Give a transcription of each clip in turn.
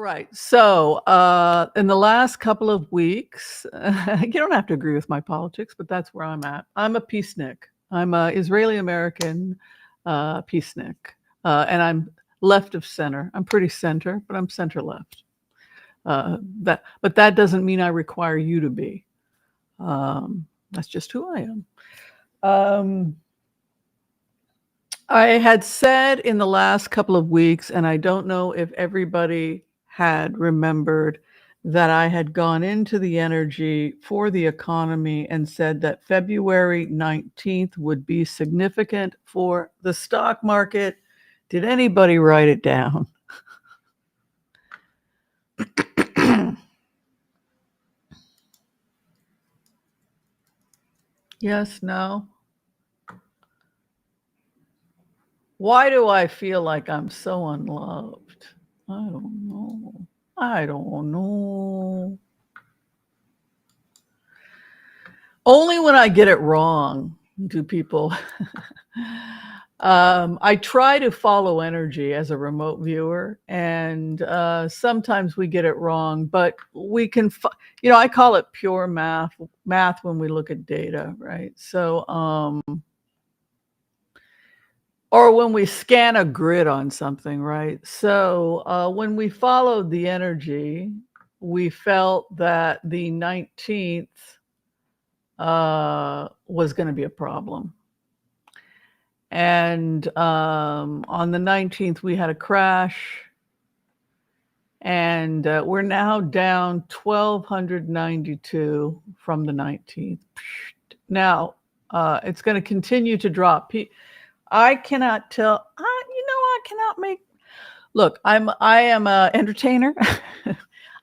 right. So, in the last couple of weeks, you don't have to agree with my politics, but that's where I'm at. I'm a peacenik. I'm a Israeli American peacenik, and I'm left of center. I'm pretty center, but I'm center left. But that doesn't mean I require you to be. That's just who I am. Um, I had said in the last couple of weeks, and I don't know if everybody had remembered that I had gone into the energy for the economy and said that February 19th would be significant for the stock market. Did anybody write it down? Yes, no? Why do I feel like I'm so unloved? I don't know. I don't know. Only when I get it wrong do people. I try to follow energy as a remote viewer, and sometimes we get it wrong, but we can, I call it pure math when we look at data, right? So, or when we scan a grid on something, right? So when we followed the energy, we felt that the 19th was going to be a problem. And on the 19th, we had a crash. And we're now down 1,292 from the 19th. Now, it's going to continue to drop. I cannot tell. I cannot make. Look, I am an entertainer.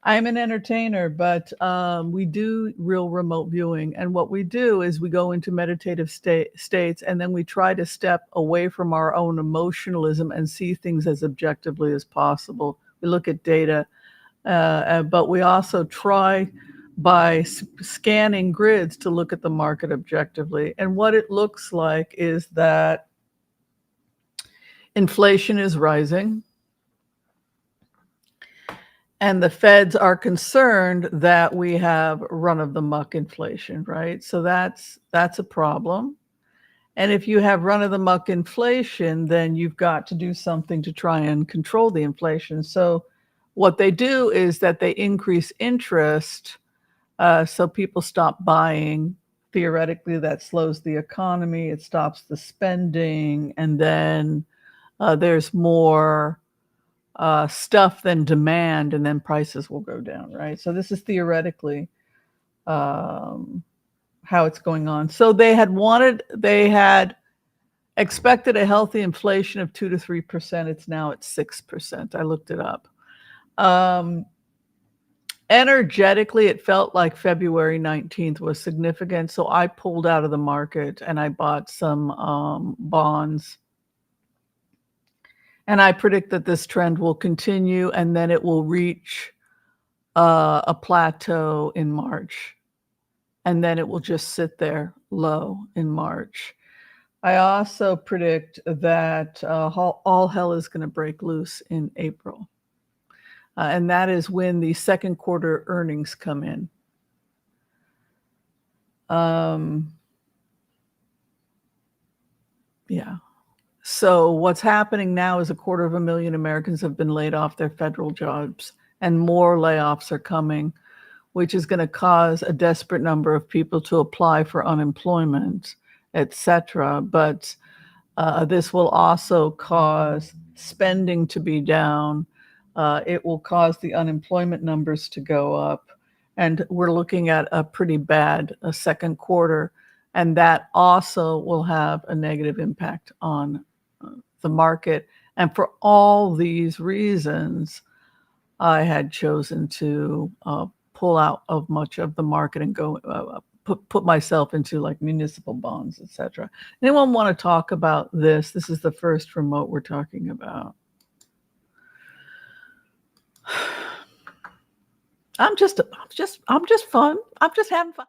I'm an entertainer, but we do real remote viewing. And what we do is we go into meditative states, and then we try to step away from our own emotionalism and see things as objectively as possible. We look at data, but we also try by scanning grids to look at the market objectively. And what it looks like is that inflation is rising. And the feds are concerned that we have run-of-the-muck inflation, right? So that's a problem. And if you have run-of-the-muck inflation, then you've got to do something to try and control the inflation. So what they do is that they increase interest, so people stop buying. Theoretically, that slows the economy. It stops the spending. And then there's more stuff than demand, and then prices will go down, right? So this is theoretically how it's going on. So they had expected a healthy inflation of 2 to 3%. It's now at 6%. I looked it up. Energetically, it felt like February 19th was significant. So I pulled out of the market and I bought some bonds. And I predict that this trend will continue, and then it will reach a plateau in March. And then it will just sit there low in March. I also predict that all hell is going to break loose in April. And that is when the second quarter earnings come in. Yeah. So what's happening now is 250,000 Americans have been laid off their federal jobs, and more layoffs are coming, which is going to cause a desperate number of people to apply for unemployment, etc. But this will also cause spending to be down. It will cause the unemployment numbers to go up. And we're looking at a pretty bad second quarter. And that also will have a negative impact on the market. And for all these reasons, I had chosen to pull out of much of the market and go put myself into like municipal bonds, etc. Anyone want to talk about this? This is the first remote we're talking about. I'm just fun. I'm just having fun.